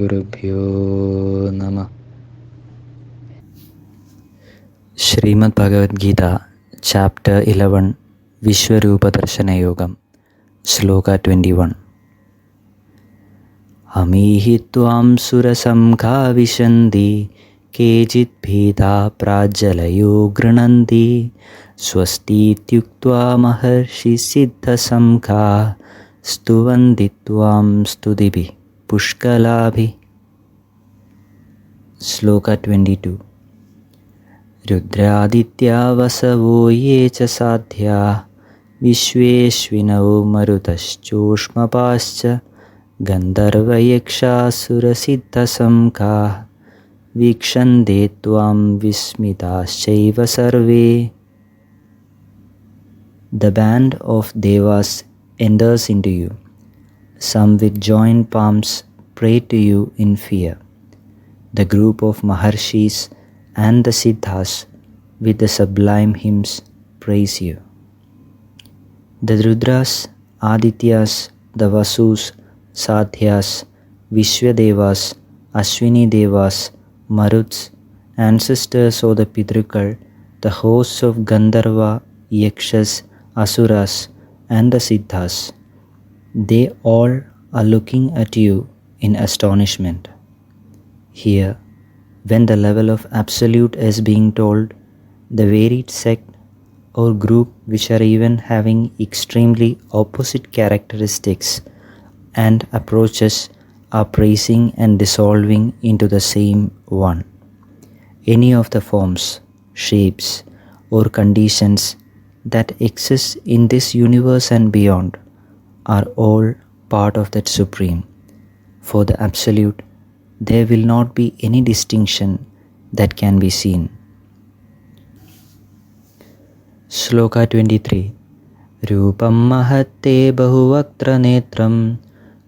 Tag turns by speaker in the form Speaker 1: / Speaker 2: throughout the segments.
Speaker 1: Gurubhyo Namah. Shrimad Bhagavad Gita, Chapter 11, Vishwaroopadarshana Yogam, Sloka 21. Amihi tvam surasamkha vishanti kejit bheda prajalayo grananti swasti tyuktva maharshi siddha samkha stuvanti tvam studibhi pushkalabhi. Sloka 22. Rudraditya vasavo ye cha sadhya vishveshvinau marutaschoshmapascha Gandharva yaksha sura siddha samkha vikshande tvam vismitaschaiva sarve. The band of devas enters into you. Some with joined palms pray to you in fear. The group of maharshis and the siddhas with the sublime hymns praise you. The Rudras, Adityas, the Vasus, Sadhyas, Vishwadevas, Ashwini Devas, Maruts, ancestors of the Pitrukal, the hosts of Gandharva, Yakshas, Asuras, and the Siddhas, they all are looking at you in astonishment. Here, when the level of absolute is being told, the varied sect or group which are even having extremely opposite characteristics and approaches are praising and dissolving into the same one. Any of the forms, shapes, or conditions that exist in this universe and beyond are all part of that Supreme. For the Absolute, there will not be any distinction that can be seen. Sloka 23. Rupam mahatte bahuvaktra netram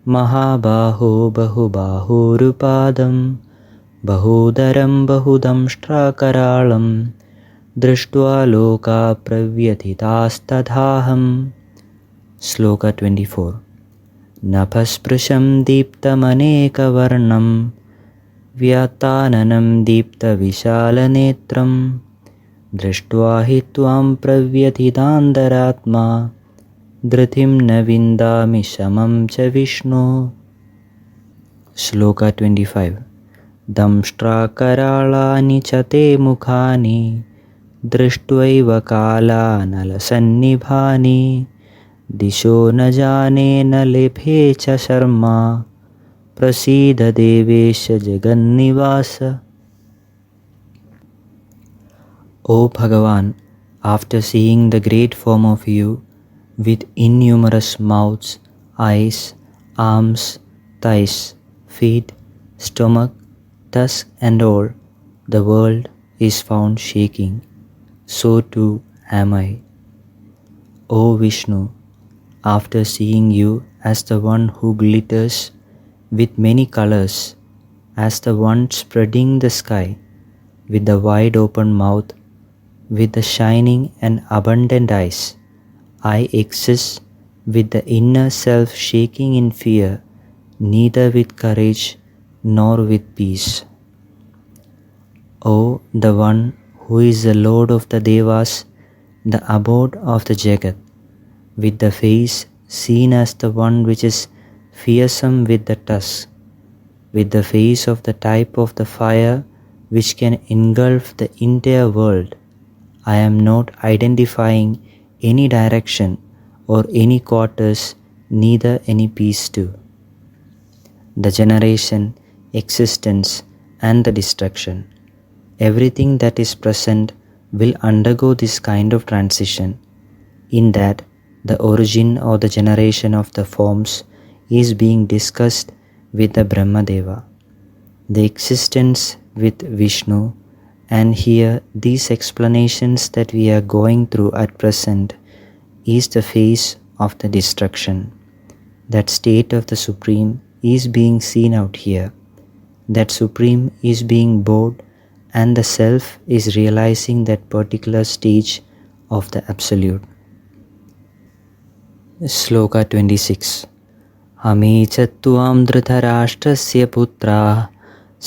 Speaker 1: Mahabaho bahubaho rupadam Bahudaram bahudamstrakaralam Drishtva loka pravyatitastadhaham. Sloka 24. Napasprusham deeptamaneka varnam Vyatananam deepta vishala netram Drishtva hi tvam pravyatitandaratma Dhritim na vindami shamam cha Vishnu. Sloka 25. Damshtra karalani cha te mukhani Drishtvaiva kala nalasannibhani Disho na jane na lephe cha sharma Prasidha devesha jagannivasa. O Bhagavan, after seeing the great form of you with innumerous mouths, eyes, arms, thighs, feet, stomach, tusk and all, the world is found shaking. So too am I. O Vishnu, after seeing you as the one who glitters with many colors, as the one spreading the sky, with the wide open mouth, with the shining and abundant eyes, I exist with the inner self shaking in fear, neither with courage nor with peace. O the one who is the Lord of the Devas, the abode of the Jagat, with the face seen as the one which is fearsome with the tusk, with the face of the type of the fire which can engulf the entire world, I am not identifying any direction or any quarters, neither any peace too. The generation, existence, and the destruction, everything that is present will undergo this kind of transition, in that the origin or the generation of the forms is being discussed with the Brahmadeva, the existence with Vishnu, and here these explanations that we are going through at present is the phase of the destruction. That state of the Supreme is being seen out here. That Supreme is being bored and the Self is realizing that particular stage of the Absolute. Sloka 26. अमी च त्वां धृतराष्ट्रस्य पुत्राः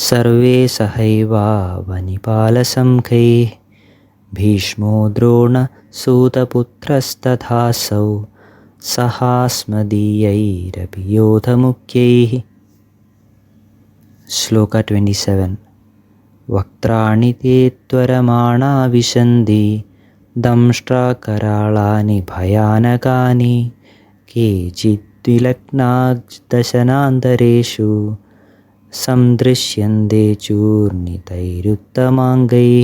Speaker 1: सर्वे सहैवावनिपालसंख्यैः भीष्मो द्रोणसूतपुत्रस्तथासौ सहास्मदीयैरपि योधमुख्यैः. Shloka 27. Vaktrani te tvaramana vishandhi damshtra karalani bhayanakani kechid dvilaknagdasanandareshu samdrishyande churnitairuttamangai.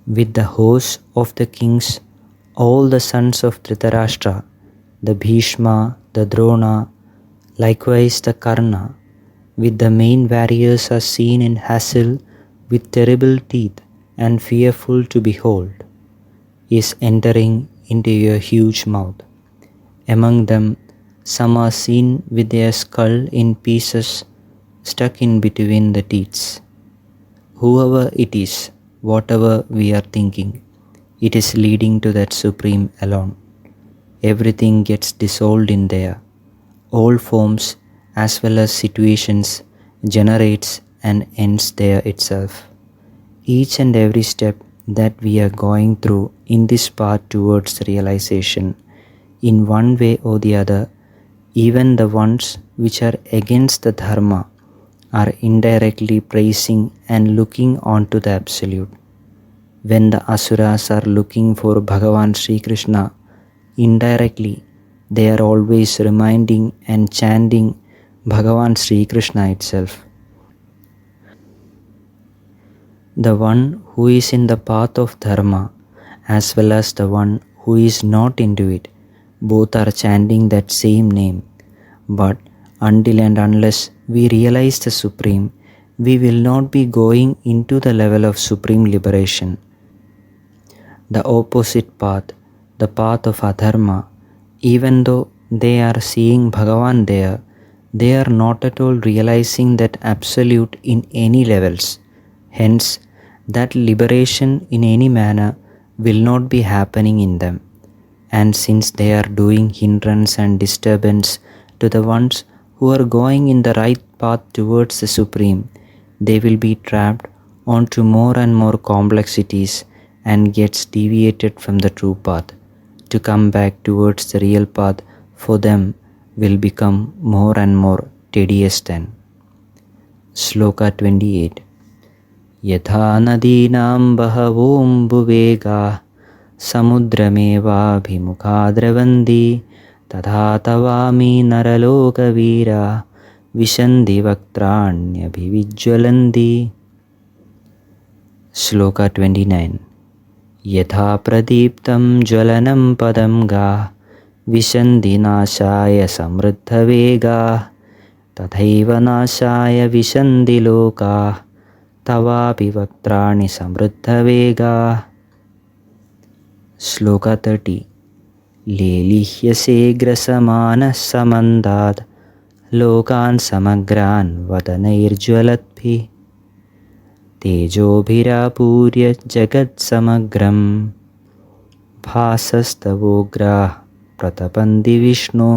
Speaker 1: With the host of the kings, all the sons of Dhritarashtra, the Bhishma, the Drona, likewise the Karna, with the main warriors are seen in hassle with terrible teeth and fearful to behold, is entering into your huge mouth. Among them, some are seen with their skull in pieces stuck in between the teeth. Whoever it is, whatever we are thinking, it is leading to that Supreme alone. Everything gets dissolved in there. All forms as well as situations generates and ends there itself. Each and every step that we are going through in this path towards realization, in one way or the other, even the ones which are against the Dharma are indirectly praising and looking onto the Absolute. When the Asuras are looking for Bhagavan Shri Krishna, indirectly they are always reminding and chanting Bhagavan Shri Krishna itself. The one who is in the path of Dharma as well as the one who is not into it, both are chanting that same name. But until and unless we realize the Supreme, we will not be going into the level of supreme liberation. The opposite path, the path of Adharma, even though they are seeing Bhagavan there, they are not at all realizing that Absolute in any levels. Hence, that liberation in any manner will not be happening in them. And since they are doing hindrance and disturbance to the ones who are going in the right path towards the Supreme, they will be trapped onto more and more complexities and gets deviated from the true path. To come back towards the real path for them will become more and more tedious then. Shloka 28. Yatha nadinam bahavombuvegaah samudrameva bhimukha तथा तवामी नरलोकवीरा विशन्ति वक्त्राण्यभिविज्वलन्ति. Shloka 29. यथा प्रदीप्तं ज्वलनं पदं गाः विशन्ति नाशाय समृद्धवेगाः तथैव नाशाय विशन्ति लोकाः तवापि वक्त्राणि समृद्धवेगाः. Shloka 30. लेलिह्यसे ग्रसमानः समन्दात् लोकान् समग्रान् वदनैर्ज्वलद्भिः तेजोभिरापूर्य जगत्समग्रं भासस्तवोग्राः प्रतपन्ति Vishnu.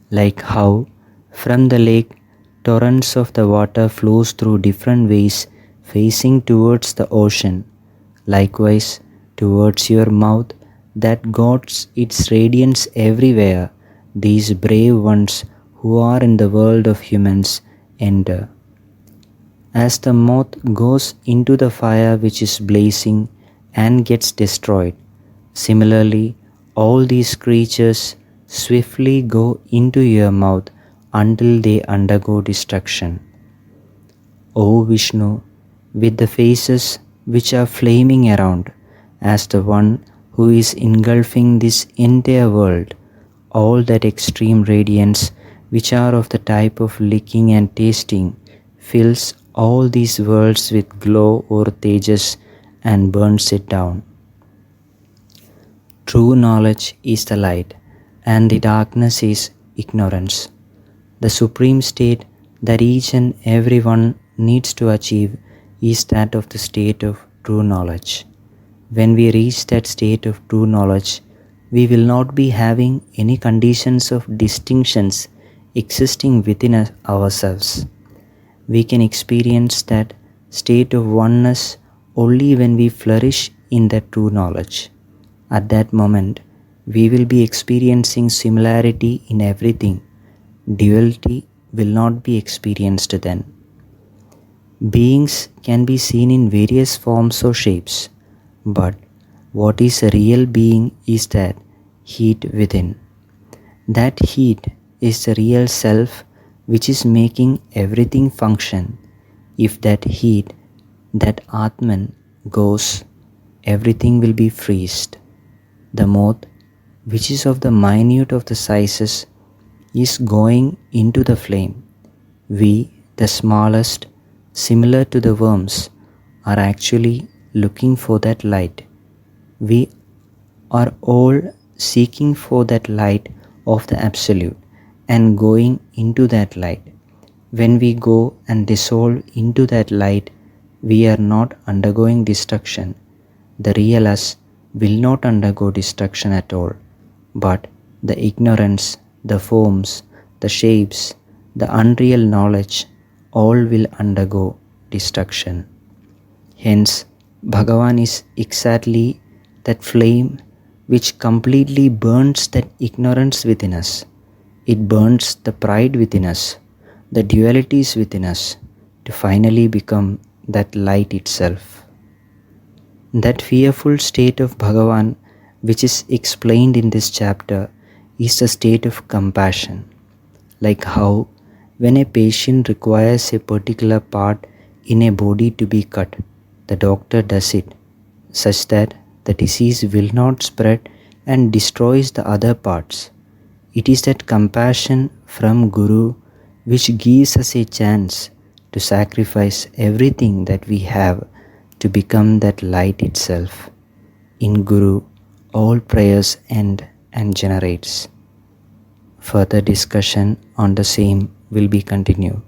Speaker 1: Like how from the lake torrents of the water flows through different ways facing towards the ocean, likewise towards your mouth that gots its radiance everywhere, these brave ones who are in the world of humans enter. As the moth goes into the fire which is blazing and gets destroyed, similarly all these creatures swiftly go into your mouth until they undergo destruction. O Vishnu, with the faces which are flaming around, as the one who is engulfing this entire world, all that extreme radiance which are of the type of licking and tasting fills all these worlds with glow or tejas and burns it down. True knowledge is the light and the darkness is ignorance. The supreme state that each and every one needs to achieve is that of the state of true knowledge. When we reach that state of true knowledge, we will not be having any conditions of distinctions existing within ourselves. We can experience that state of oneness only when we flourish in that true knowledge. At that moment, we will be experiencing similarity in everything. Duality will not be experienced then. Beings can be seen in various forms or shapes, but what is a real being is that heat within. That heat is the real self which is making everything function. If that heat, that Atman, goes, everything will be freezed. The moth, which is of the minute of the sizes, is going into the flame. We, the smallest, similar to the worms, are actually looking for that light. We are all seeking for that light of the Absolute and going into that light. When we go and dissolve into that light, we are not undergoing destruction. The real us will not undergo destruction at all, but the ignorance, the forms, the shapes, the unreal knowledge, all will undergo destruction. Hence, Bhagavan is exactly that flame which completely burns that ignorance within us. It burns the pride within us, the dualities within us, to finally become that light itself. That fearful state of Bhagavan, which is explained in this chapter, is the state of compassion. Like how when a patient requires a particular part in a body to be cut, the doctor does it such that the disease will not spread and destroys the other parts. It is that compassion from Guru which gives us a chance to sacrifice everything that we have to become that light itself. In Guru, all prayers end and generates. Further discussion on the same will be continued.